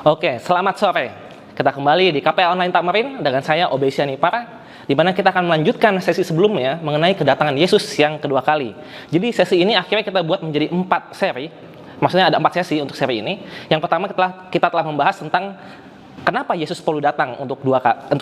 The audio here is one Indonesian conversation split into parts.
Oke, selamat sore. Kita kembali di KPA Online Tamarin dengan saya Obesia Nipara, di mana kita akan melanjutkan sesi sebelumnya mengenai kedatangan Yesus yang kedua kali. Jadi sesi ini akhirnya kita buat menjadi 4 seri. Maksudnya ada 4 sesi untuk seri ini. Yang pertama kita telah membahas tentang kenapa Yesus perlu datang untuk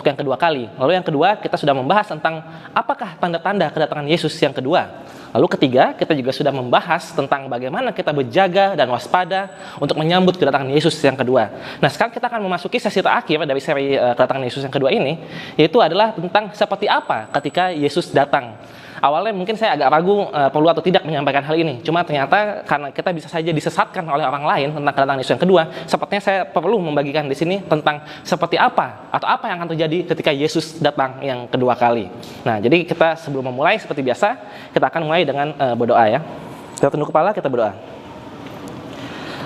yang kedua kali. Lalu yang kedua kita sudah membahas tentang apakah tanda-tanda kedatangan Yesus yang kedua. Lalu ketiga, kita juga sudah membahas tentang bagaimana kita berjaga dan waspada untuk menyambut kedatangan Yesus yang kedua. Nah, sekarang kita akan memasuki sesi terakhir dari seri kedatangan Yesus yang kedua ini, yaitu adalah tentang seperti apa ketika Yesus datang. Awalnya mungkin saya agak ragu perlu atau tidak menyampaikan hal ini. Cuma ternyata karena kita bisa saja disesatkan oleh orang lain tentang kedatangan Yesus yang kedua, sepertinya saya perlu membagikan di sini tentang seperti apa atau apa yang akan terjadi ketika Yesus datang yang kedua kali. Nah, jadi kita sebelum memulai seperti biasa, kita akan mulai dengan berdoa ya. Kita tunduk kepala, kita berdoa.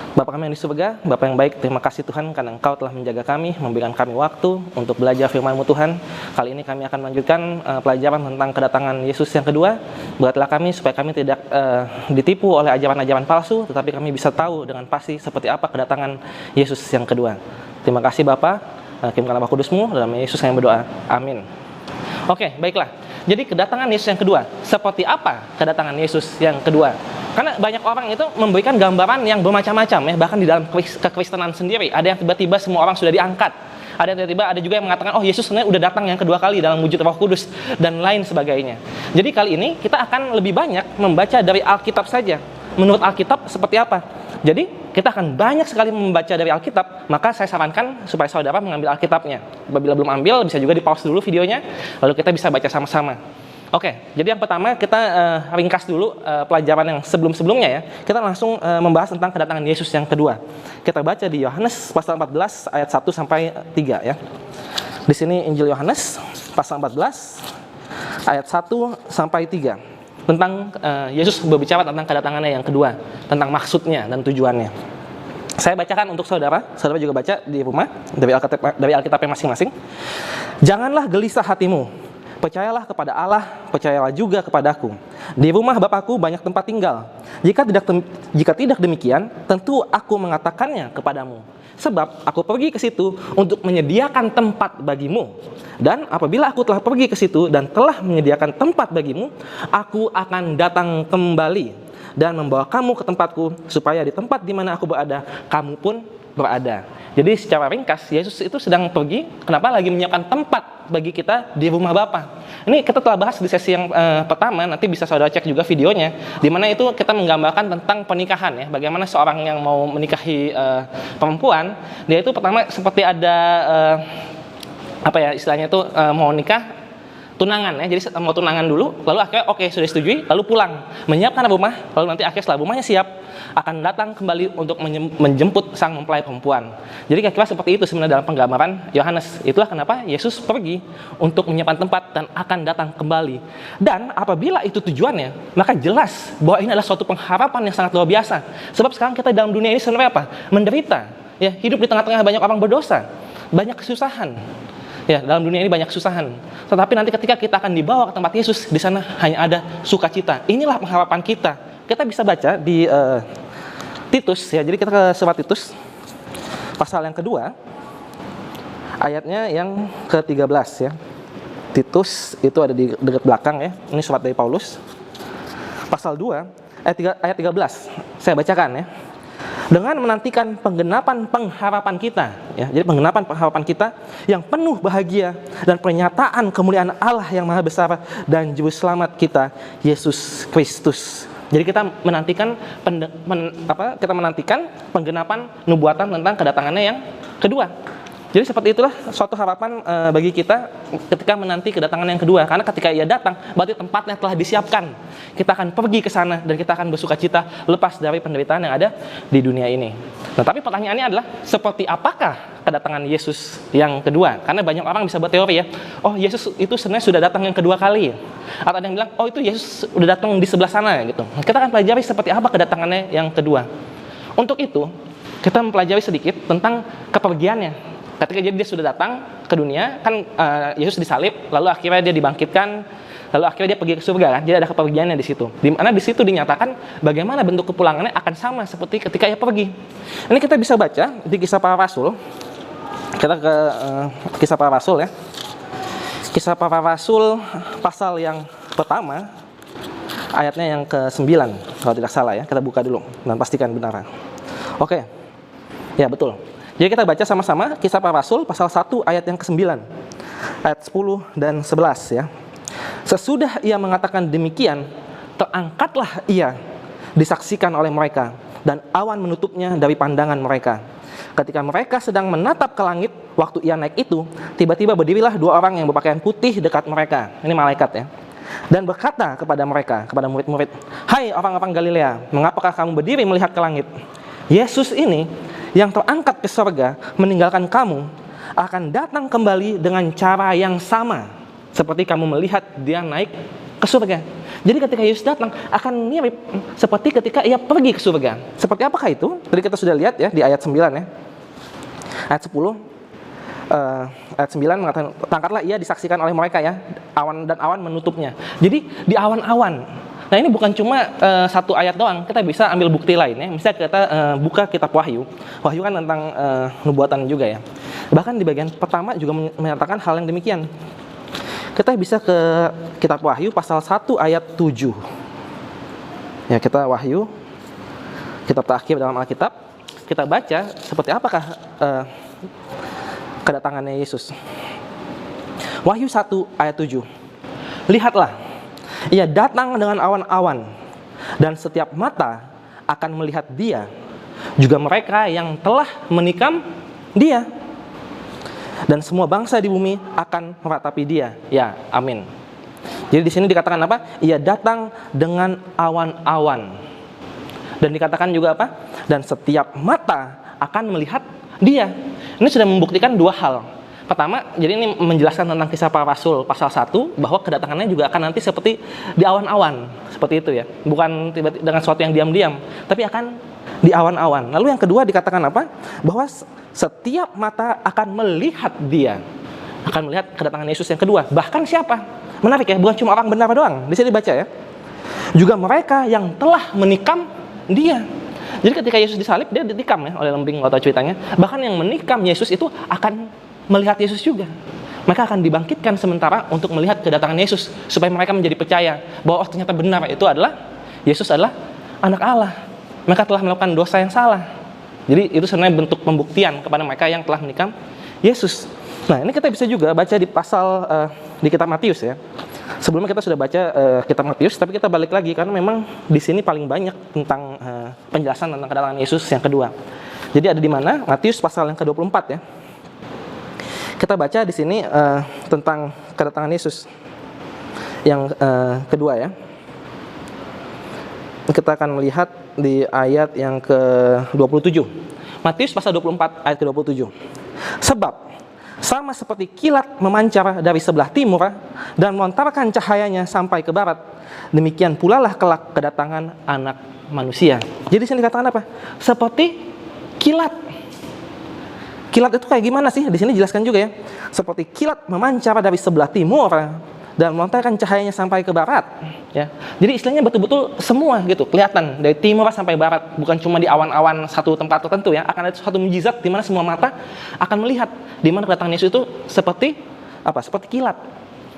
Bapa kami yang di surga, Bapa yang baik, terima kasih Tuhan karena Engkau telah menjaga kami, memberikan kami waktu untuk belajar firman-Mu Tuhan. Kali ini kami akan melanjutkan pelajaran tentang kedatangan Yesus yang kedua. Beratlah kami supaya kami tidak ditipu oleh ajaran-ajaran palsu, tetapi kami bisa tahu dengan pasti seperti apa kedatangan Yesus yang kedua. Terima kasih Bapa, kirimkan Roh Kudus-Mu, dalam Yesus kami berdoa. Amin. Oke, baiklah. Jadi kedatangan Yesus yang kedua, seperti apa kedatangan Yesus yang kedua? Karena banyak orang itu memberikan gambaran yang bermacam-macam ya, bahkan di dalam kekristenan sendiri. Ada yang tiba-tiba semua orang sudah diangkat. Ada yang tiba-tiba ada juga yang mengatakan, oh Yesus sebenarnya udah datang yang kedua kali dalam wujud Roh Kudus dan lain sebagainya. Jadi kali ini kita akan lebih banyak membaca dari Alkitab saja. Menurut Alkitab seperti apa? Jadi kita akan banyak sekali membaca dari Alkitab, maka saya sarankan supaya saudara mengambil Alkitabnya. Apabila belum ambil, bisa juga di-pause dulu videonya, lalu kita bisa baca sama-sama. Oke, jadi yang pertama kita ringkas dulu pelajaran yang sebelum-sebelumnya ya. Kita langsung membahas tentang kedatangan Yesus yang kedua. Kita baca di Yohanes pasal 14 ayat 1 sampai 3 ya. Di sini Injil Yohanes pasal 14 ayat 1 sampai 3. Tentang Yesus berbicara tentang kedatangannya yang kedua, tentang maksudnya dan tujuannya. Saya bacakan untuk saudara juga baca di rumah dari Alkitabnya masing-masing. Janganlah gelisah hatimu. Percayalah kepada Allah, percayalah juga kepadaku. Di rumah Bapakku banyak tempat tinggal. Jika tidak demikian, tentu aku mengatakannya kepadamu. Sebab aku pergi ke situ untuk menyediakan tempat bagimu. Dan apabila aku telah pergi ke situ dan telah menyediakan tempat bagimu, aku akan datang kembali dan membawa kamu ke tempatku, supaya di tempat di mana aku berada, kamu pun berada. Jadi secara ringkas, Yesus itu sedang pergi, kenapa lagi menyiapkan tempat bagi kita di rumah Bapa. Ini kita telah bahas di sesi yang pertama, nanti bisa saudara cek juga videonya, di mana itu kita menggambarkan tentang pernikahan ya, bagaimana seorang yang mau menikahi perempuan, dia itu pertama seperti ada istilahnya itu mau nikah, tunangan ya, jadi mau tunangan dulu, lalu akhirnya oke, sudah setujui, lalu pulang, menyiapkan rumah, lalu nanti akhirnya setelah rumahnya siap, akan datang kembali untuk menjemput sang mempelai perempuan. Jadi kira-kira seperti itu sebenarnya dalam penggambaran Yohanes. Itulah kenapa Yesus pergi untuk menyiapkan tempat dan akan datang kembali. Dan apabila itu tujuannya, maka jelas bahwa ini adalah suatu pengharapan yang sangat luar biasa. Sebab sekarang kita dalam dunia ini sebenarnya apa? Menderita, ya, hidup di tengah-tengah banyak orang berdosa, banyak kesusahan. Ya, dalam dunia ini banyak kesusahan. Tetapi nanti ketika kita akan dibawa ke tempat Yesus, di sana hanya ada sukacita. Inilah pengharapan kita. Kita bisa baca di Titus ya. Jadi kita ke surat Titus pasal yang kedua, ayatnya yang ke-13 ya. Titus itu ada di dekat belakang ya. Ini surat dari Paulus. Pasal 2 ayat 13. Saya bacakan ya. Dengan menantikan penggenapan pengharapan kita ya. Jadi penggenapan pengharapan kita yang penuh bahagia dan pernyataan kemuliaan Allah yang maha besar dan juru selamat kita Yesus Kristus. Jadi kita menantikan penggenapan nubuatan tentang kedatangannya yang kedua. Jadi seperti itulah suatu harapan bagi kita ketika menanti kedatangan yang kedua. Karena ketika ia datang, berarti tempatnya telah disiapkan. Kita akan pergi ke sana dan kita akan bersukacita lepas dari penderitaan yang ada di dunia ini. Nah, tapi pertanyaannya adalah seperti apakah kedatangan Yesus yang kedua? Karena banyak orang bisa berteori ya, oh Yesus itu sebenarnya sudah datang yang kedua kali. Atau ada yang bilang, oh itu Yesus sudah datang di sebelah sana gitu. Kita akan pelajari seperti apa kedatangannya yang kedua. Untuk itu, kita mempelajari sedikit tentang kepergiannya. Ketika dia sudah datang ke dunia, kan Yesus disalib, lalu akhirnya dia dibangkitkan, lalu akhirnya dia pergi ke surga kan. Jadi ada kepergiannya di situ. Di mana di situ dinyatakan bagaimana bentuk kepulangannya akan sama seperti ketika ia pergi. Ini kita bisa baca di Kisah Para Rasul. Kita ke Kisah Para Rasul ya. Kisah Para Rasul pasal yang pertama, ayatnya yang ke-9 kalau tidak salah ya. Kita buka dulu dan pastikan benar. Oke. Ya, betul. Jadi kita baca sama-sama Kisah Para Rasul pasal 1 ayat yang ke-9. Ayat 10 dan 11 ya. Sesudah ia mengatakan demikian, terangkatlah ia disaksikan oleh mereka, dan awan menutupnya dari pandangan mereka. Ketika mereka sedang menatap ke langit, waktu ia naik itu, tiba-tiba berdirilah 2 orang yang berpakaian putih dekat mereka. Ini malaikat ya. Dan berkata kepada mereka, kepada murid-murid, "Hai orang-orang Galilea, mengapakah kamu berdiri melihat ke langit? Yesus ini yang terangkat ke surga meninggalkan kamu, akan datang kembali dengan cara yang sama seperti kamu melihat dia naik ke surga." Jadi ketika Yesus datang akan mirip seperti ketika ia pergi ke surga. Seperti apakah itu? Tadi kita sudah lihat ya di ayat 9 ya. Ayat 10 ayat 9 mengatakan, "Terangkatlah ia disaksikan oleh mereka ya, awan menutupnya." Jadi di awan-awan. Nah, ini bukan cuma satu ayat doang, kita bisa ambil bukti lain ya. Misalnya kita buka kitab Wahyu. Wahyu kan tentang nubuatan juga ya. Bahkan di bagian pertama juga menyatakan hal yang demikian. Kita bisa ke kitab Wahyu pasal 1 ayat 7. Ya, kita Wahyu, kitab terakhir dalam Alkitab. Kita baca seperti apakah kedatangannya Yesus. Wahyu 1 ayat 7. "Lihatlah, ia datang dengan awan-awan, dan setiap mata akan melihat dia, juga mereka yang telah menikam dia. Dan semua bangsa di bumi akan meratapi dia." Ya, amin. Jadi di sini dikatakan apa? Ia datang dengan awan-awan. Dan dikatakan juga apa? Dan setiap mata akan melihat dia. Ini sudah membuktikan 2 hal. Pertama, jadi ini menjelaskan tentang Kisah Para Rasul pasal 1, bahwa kedatangannya juga akan nanti seperti di awan-awan. Seperti itu ya. Bukan tiba-tiba dengan sesuatu yang diam-diam, tapi akan di awan-awan. Lalu yang kedua dikatakan apa? Bahwa setiap mata akan melihat dia. Akan melihat kedatangan Yesus yang kedua. Bahkan siapa? Menarik ya, bukan cuma orang benar doang. Di sini dibaca ya. Juga mereka yang telah menikam dia. Jadi ketika Yesus disalib, dia ditikam ya oleh lembing, atau ceritanya. Bahkan yang menikam Yesus itu akan melihat Yesus juga. Mereka akan dibangkitkan sementara untuk melihat kedatangan Yesus, supaya mereka menjadi percaya bahwa ternyata benar itu adalah Yesus adalah anak Allah. Mereka telah melakukan dosa yang salah. Jadi itu sebenarnya bentuk pembuktian kepada mereka yang telah menikam Yesus. Nah, ini kita bisa juga baca di pasal di kitab Matius ya. Sebelumnya kita sudah baca kitab Matius, tapi kita balik lagi karena memang di sini paling banyak tentang penjelasan tentang kedatangan Yesus yang kedua. Jadi ada di mana? Matius pasal yang ke-24 ya. Kita baca di sini tentang kedatangan Yesus yang kedua ya. Kita akan melihat di ayat yang ke-27. Matius pasal 24 ayat ke-27. "Sebab sama seperti kilat memancar dari sebelah timur dan melontarkan cahayanya sampai ke barat, demikian pula lah kelak kedatangan Anak Manusia." Jadi di sini dikatakan apa? Seperti kilat. Kilat itu kayak gimana sih? Di sini jelaskan juga ya. Seperti kilat memancar dari sebelah timur dan melontarkan cahayanya sampai ke barat. Ya. Jadi istilahnya betul-betul semua gitu, kelihatan dari timur sampai barat, bukan cuma di awan-awan satu tempat tertentu ya. Akan ada suatu mukjizat di mana semua mata akan melihat di mana kedatangan Yesus itu seperti apa? Seperti kilat.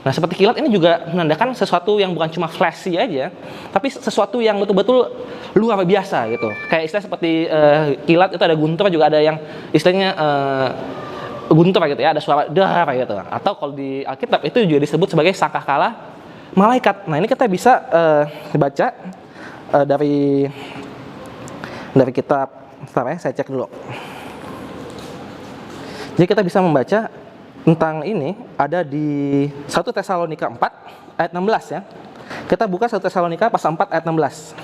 Nah, seperti kilat ini juga menandakan sesuatu yang bukan cuma flashy aja, tapi sesuatu yang betul-betul luar biasa gitu. Kayak istilah seperti kilat itu ada guntur, juga ada yang istilahnya guntur gitu ya, ada suara dar gitu. Atau kalau di Alkitab itu juga disebut sebagai sangkakala malaikat. Nah, ini kita bisa baca dari kitab, bentar ya, saya cek dulu. Jadi kita bisa membaca tentang ini ada di 1 Tesalonika 4 ayat 16 ya. Kita buka 1 Tesalonika pasal 4 ayat 16.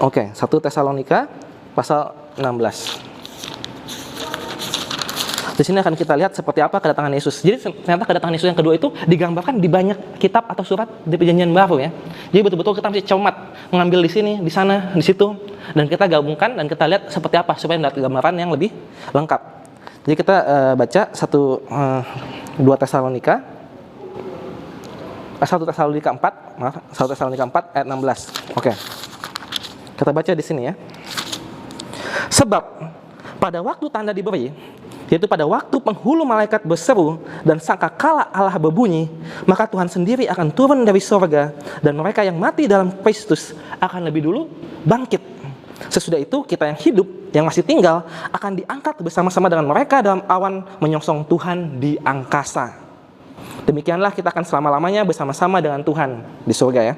Oke, 1 Tesalonika pasal 16. Di sini akan kita lihat seperti apa kedatangan Yesus. Jadi ternyata kedatangan Yesus yang kedua itu digambarkan di banyak kitab atau surat di Perjanjian Baru ya. Jadi betul-betul kita mesti cermat mengambil di sini, di sana, di situ, dan kita gabungkan dan kita lihat seperti apa supaya mendapat gambaran yang lebih lengkap. Jadi kita baca 2 Tesalonika 1 Tesalonika 4, maaf, 1 Tesalonika 4 ayat 16. Oke. Kita baca di sini ya. Sebab pada waktu tanda diberi, yaitu pada waktu penghulu malaikat berseru dan sangkakala Allah berbunyi, maka Tuhan sendiri akan turun dari sorga, dan mereka yang mati dalam Kristus akan lebih dulu bangkit. Sesudah itu kita yang hidup, yang masih tinggal, akan diangkat bersama-sama dengan mereka dalam awan menyongsong Tuhan di angkasa. Demikianlah kita akan selama-lamanya bersama-sama dengan Tuhan di surga ya.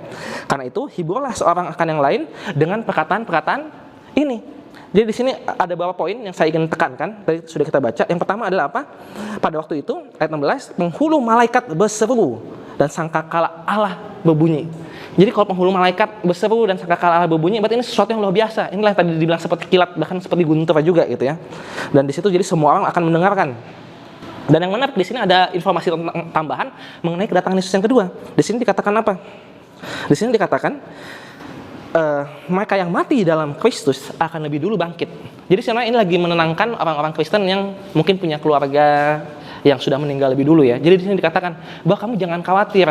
Karena itu hiburlah seorang akan yang lain dengan perkataan-perkataan ini. Jadi di sini ada beberapa poin yang saya ingin tekankan. Tadi sudah kita baca. Yang pertama adalah apa? Pada waktu itu ayat 16, penghulu malaikat berseru dan sangkakala Allah berbunyi. Jadi kalau penghulu malaikat berseru dan sangkakala Allah berbunyi, berarti ini sesuatu yang luar biasa. Inilah yang tadi dibilang seperti kilat, bahkan seperti guntur juga gitu ya. Dan di situ jadi semua orang akan mendengarkan. Dan yang menarik di sini ada informasi tambahan mengenai kedatangan Yesus yang kedua. Di sini dikatakan apa? Di sini dikatakan mereka yang mati dalam Kristus akan lebih dulu bangkit. Jadi sebenarnya ini lagi menenangkan orang-orang Kristen yang mungkin punya keluarga yang sudah meninggal lebih dulu ya. Jadi di sini dikatakan bahwa kamu jangan khawatir,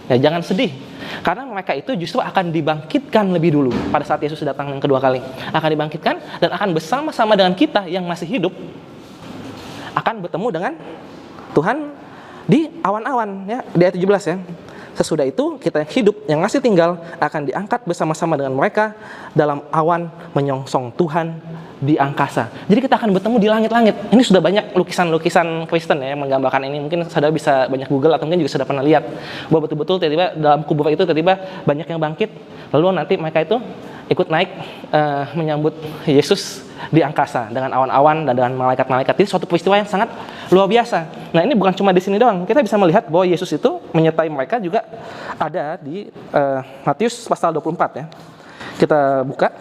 ya jangan sedih, karena mereka itu justru akan dibangkitkan lebih dulu pada saat Yesus datang yang kedua kali. Akan dibangkitkan dan akan bersama-sama dengan kita yang masih hidup akan bertemu dengan Tuhan di awan-awan ya, di ayat 17 ya. Sesudah itu kita yang hidup yang masih tinggal akan diangkat bersama-sama dengan mereka dalam awan menyongsong Tuhan di angkasa. Jadi kita akan bertemu di langit-langit. Ini sudah banyak lukisan-lukisan Kristen ya yang menggambarkan ini. Mungkin saudara bisa banyak Google atau mungkin juga sudah pernah lihat bahwa betul-betul tiba-tiba dalam kubur itu tiba-tiba banyak yang bangkit. Lalu nanti mereka itu ikut naik menyambut Yesus di angkasa dengan awan-awan dan dengan malaikat-malaikat. Ini suatu peristiwa yang sangat luar biasa. Nah, ini bukan cuma di sini doang. Kita bisa melihat bahwa Yesus itu menyertai mereka juga ada di Matius pasal 24 ya. Kita buka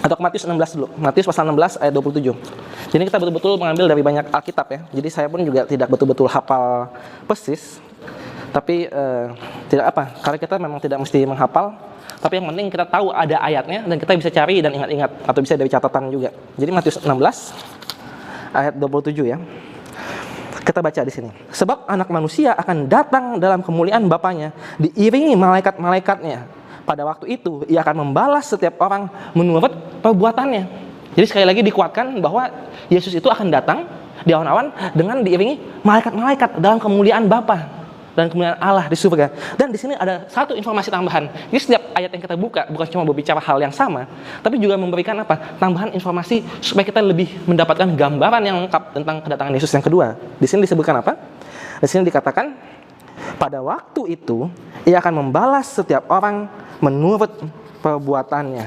atau ke Matius 16 dulu. Matius pasal 16 ayat 27. Jadi kita betul-betul mengambil dari banyak Alkitab ya. Jadi saya pun juga tidak betul-betul hafal persis. Tapi tidak apa, karena kita memang tidak mesti menghafal. Tapi yang penting kita tahu ada ayatnya dan kita bisa cari dan ingat-ingat atau bisa dari catatan juga. Jadi Matius 16 ayat 27 ya. Kita baca di sini. Sebab anak manusia akan datang dalam kemuliaan Bapanya diiringi malaikat-malaikatnya. Pada waktu itu ia akan membalas setiap orang menurut perbuatannya. Jadi sekali lagi dikuatkan bahwa Yesus itu akan datang di awan-awan dengan diiringi malaikat-malaikat dalam kemuliaan Bapa dan kemuliaan Allah di surga. Dan di sini ada satu informasi tambahan. Jadi setiap ayat yang kita buka bukan cuma berbicara hal yang sama, tapi juga memberikan apa? Tambahan informasi supaya kita lebih mendapatkan gambaran yang lengkap tentang kedatangan Yesus yang kedua. Di sini disebutkan apa? Di sini dikatakan pada waktu itu ia akan membalas setiap orang menurut perbuatannya.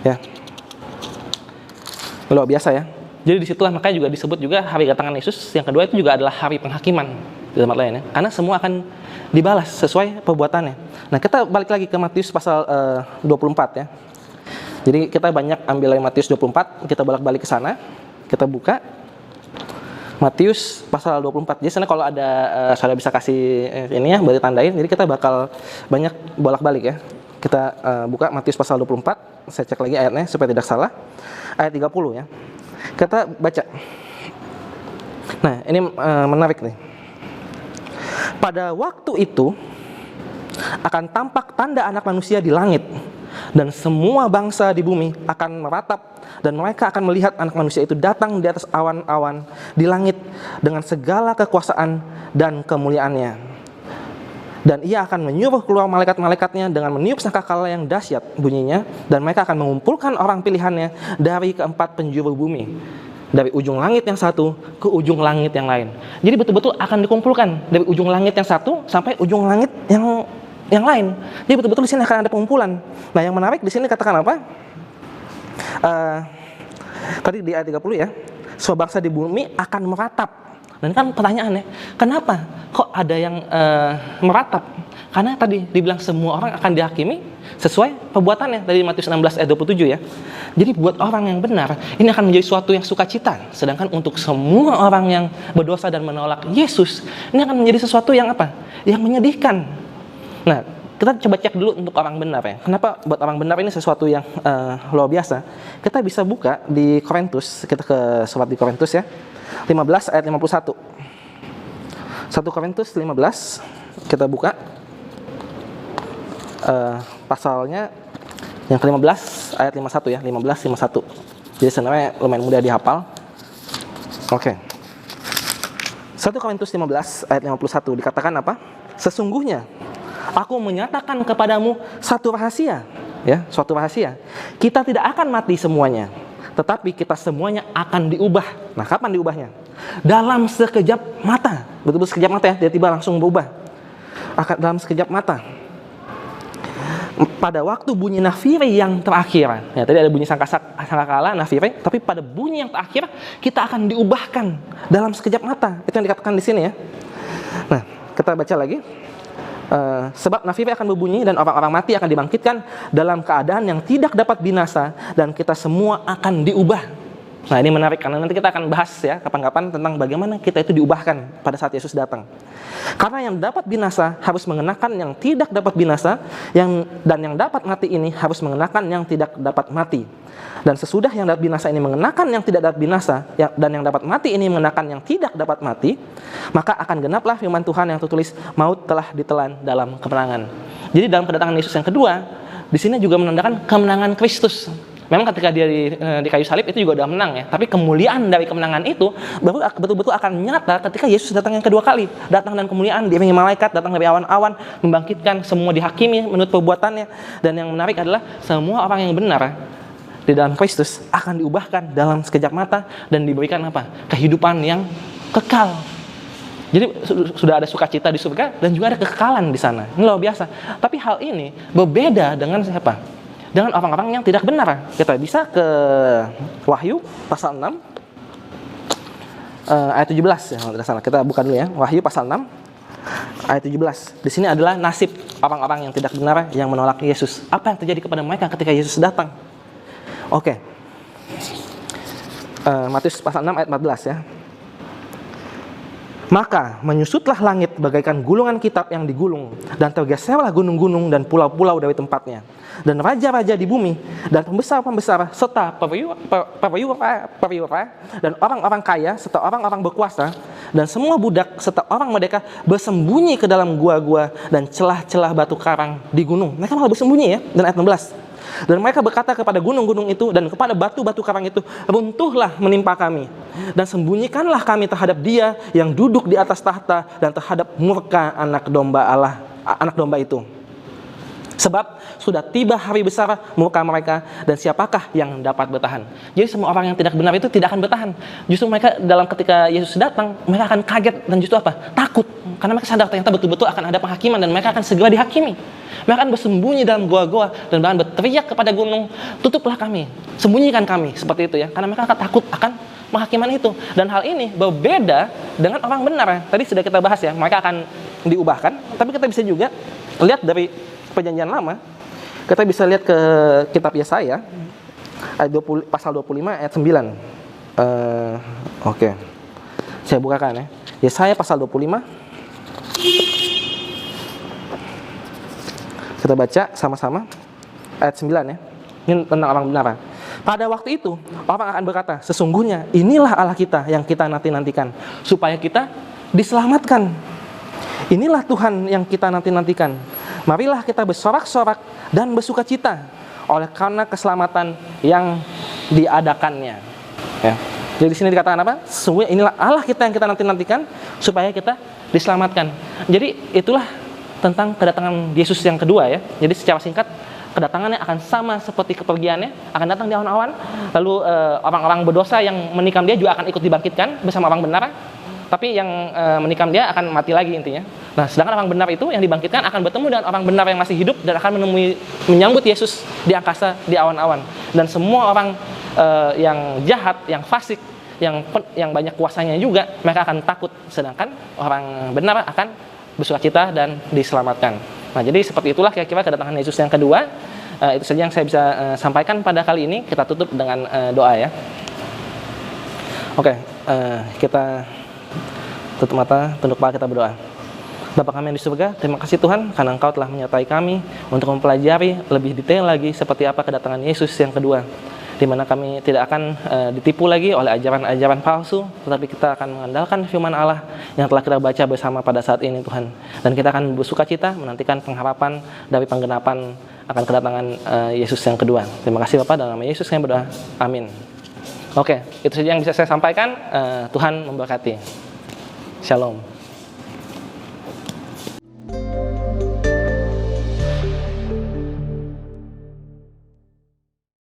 Ya. Luar biasa ya. Jadi disitulah makanya juga disebut juga hari kedatangan Yesus yang kedua itu juga adalah hari penghakiman di tempat lain ya. Karena semua akan dibalas sesuai perbuatannya. Nah, kita balik lagi ke Matius pasal 24 ya. Jadi kita banyak ambil dari Matius 24, kita balik-balik ke sana. Kita buka Matius pasal 24. Jadi sana kalau ada saudara bisa kasih ini ya, boleh tandain. Jadi kita bakal banyak bolak-balik ya. Kita buka Matius pasal 24. Saya cek lagi ayatnya supaya tidak salah. Ayat 30 ya. Kita baca. Nah, ini menarik nih. Pada waktu itu akan tampak tanda anak manusia di langit, dan semua bangsa di bumi akan meratap, dan mereka akan melihat anak manusia itu datang di atas awan-awan di langit dengan segala kekuasaan dan kemuliaannya. Dan ia akan menyuruh keluar malaikat-malaikatnya dengan meniup sangkakala yang dahsyat bunyinya, dan mereka akan mengumpulkan orang pilihannya dari keempat penjuru bumi, dari ujung langit yang satu ke ujung langit yang lain. Jadi betul-betul akan dikumpulkan dari ujung langit yang satu sampai ujung langit yang lain. Jadi betul-betul di sini akan ada pengumpulan. Nah, yang menarik di sini katakan apa? Tadi di ayat 30 ya. Semua bangsa di bumi akan meratap. Dan kan pertanyaannya, kenapa kok ada yang meratap? Karena tadi dibilang semua orang akan dihakimi sesuai perbuatannya dari Matius 16 ayat 27 ya. Jadi buat orang yang benar, ini akan menjadi suatu yang sukacita. Sedangkan untuk semua orang yang berdosa dan menolak Yesus, ini akan menjadi sesuatu yang apa? Yang menyedihkan. Nah, kita coba cek dulu untuk orang benar ya. Kenapa buat orang benar ini sesuatu yang luar biasa? Kita bisa buka di Korintus, kita ke surat di Korintus ya. 15 ayat 51. 1 Korintus 15 kita buka pasalnya yang ke-15 ayat 51 ya, 15:51. Jadi sebenarnya lumayan mudah dihafal. Oke. 1 Korintus 15 ayat 51 dikatakan apa? Sesungguhnya aku menyatakan kepadamu satu rahasia, ya, suatu rahasia. Kita tidak akan mati semuanya, tetapi kita semuanya akan diubah. Nah, kapan diubahnya? Dalam sekejap mata. Betul-betul sekejap mata ya, dia tiba langsung berubah. Akan dalam sekejap mata. Pada waktu bunyi nafiri yang terakhir. Ya, tadi ada bunyi sangkakala, nafiri, tapi pada bunyi yang terakhir kita akan diubahkan dalam sekejap mata. Itu yang dikatakan di sini ya. Nah, kita baca lagi. Sebab nafiri akan berbunyi dan orang-orang mati akan dibangkitkan dalam keadaan yang tidak dapat binasa dan kita semua akan diubah. Nah, ini menarik karena nanti kita akan bahas ya kapan-kapan tentang bagaimana kita itu diubahkan pada saat Yesus datang. Karena yang dapat binasa harus mengenakan yang tidak dapat binasa, dan yang dapat mati ini harus mengenakan yang tidak dapat mati. Dan sesudah yang dapat binasa ini mengenakan yang tidak dapat binasa, dan yang dapat mati ini mengenakan yang tidak dapat mati, maka akan genaplah firman Tuhan yang tertulis, maut telah ditelan dalam kemenangan. Jadi dalam kedatangan Yesus yang kedua, di sini juga menandakan kemenangan Kristus. Memang ketika dia di kayu salib itu juga udah menang ya, tapi kemuliaan dari kemenangan itu baru betul-betul akan nyata ketika Yesus datang yang kedua kali. Datang dan kemuliaan, diiringi malaikat, datang dari awan-awan, membangkitkan, semua dihakimi menurut perbuatannya. Dan yang menarik adalah semua orang yang benar di dalam Kristus akan diubahkan dalam sekejap mata dan diberikan apa? Kehidupan yang kekal. Jadi sudah ada sukacita di surga dan juga ada kekekalan di sana. Ini luar biasa. Tapi hal ini berbeda dengan siapa? Dengan orang-orang yang tidak benar. Kita bisa ke Wahyu pasal 6 ayat 17 ya, kalau tidak salah. Kita buka dulu ya. Wahyu pasal 6 ayat 17. Di sini adalah nasib orang-orang yang tidak benar yang menolak Yesus. Apa yang terjadi kepada mereka ketika Yesus datang? Oke. Matius pasal 6 ayat 14 ya. Maka menyusutlah langit bagaikan gulungan kitab yang digulung, dan tergeserlah gunung-gunung dan pulau-pulau dari tempatnya. Dan raja-raja di bumi, dan pembesar-pembesar, serta perwira, dan orang-orang kaya, serta orang-orang berkuasa, dan semua budak, serta orang merdeka, bersembunyi ke dalam gua-gua dan celah-celah batu karang di gunung. Mereka malah bersembunyi ya, dan ayat 16. Dan mereka berkata kepada gunung-gunung itu dan kepada batu-batu karang itu, runtuhlah menimpa kami, dan sembunyikanlah kami terhadap Dia yang duduk di atas tahta dan terhadap murka anak domba Allah, anak domba itu. Sebab sudah tiba hari besar murka mereka, dan siapakah yang dapat bertahan? Jadi semua orang yang tidak benar itu tidak akan bertahan. Justru mereka dalam ketika Yesus datang, mereka akan kaget dan justru apa? Takut. Karena mereka sadar ternyata betul-betul akan ada penghakiman dan mereka akan segera dihakimi. Mereka akan bersembunyi dalam goa-goa dan bahkan berteriak kepada gunung, tutuplah kami, sembunyikan kami, seperti itu ya. Karena mereka akan takut akan penghakiman itu. Dan hal ini berbeda dengan orang benar. Tadi sudah kita bahas ya, mereka akan diubahkan. Tapi kita bisa juga lihat dari Perjanjian Lama, kita bisa lihat ke kitab Yesaya ayat 20, pasal 25 ayat 9. Oke. Saya bukakan ya. Yesaya pasal 25. Kita baca sama-sama ayat 9 ya. Ini tentang orang benar. Pada waktu itu orang akan berkata, sesungguhnya inilah Allah kita yang kita nanti-nantikan, supaya kita diselamatkan. Inilah Tuhan yang kita nanti-nantikan. Marilah kita bersorak-sorak dan bersukacita oleh karena keselamatan yang diadakannya. Ya. Jadi di sini dikatakan apa? Sesungguhnya inilah Allah kita yang kita nanti-nantikan supaya kita diselamatkan. Jadi itulah tentang kedatangan Yesus yang kedua ya. Jadi secara singkat, kedatangannya akan sama seperti kepergiannya, akan datang di awan-awan. Lalu orang-orang berdosa yang menikam dia juga akan ikut dibangkitkan bersama orang benar. Tapi yang menikam dia akan mati lagi intinya. Nah, sedangkan orang benar itu yang dibangkitkan akan bertemu dengan orang benar yang masih hidup dan akan menyambut Yesus di angkasa, di awan-awan. Dan semua orang yang jahat, yang fasik, yang banyak kuasanya juga, mereka akan takut. Sedangkan orang benar akan bersukacita dan diselamatkan. Nah, jadi seperti itulah kira-kira kedatangan Yesus yang kedua. Itu saja yang saya bisa sampaikan pada kali ini. Kita tutup dengan doa ya. Oke, kita tutup mata, tunduk kepala, kita berdoa. Bapa kami yang di surga, terima kasih Tuhan karena Engkau telah menyertai kami untuk mempelajari lebih detail lagi seperti apa kedatangan Yesus yang kedua. di mana kami tidak akan ditipu lagi oleh ajaran-ajaran palsu, tetapi kita akan mengandalkan firman Allah yang telah kita baca bersama pada saat ini Tuhan. Dan kita akan bersuka cita menantikan pengharapan dari penggenapan akan kedatangan Yesus yang kedua. Terima kasih Bapak, dalam nama Yesus kami berdoa. Amin. Oke, itu saja yang bisa saya sampaikan. Tuhan memberkati. Shalom.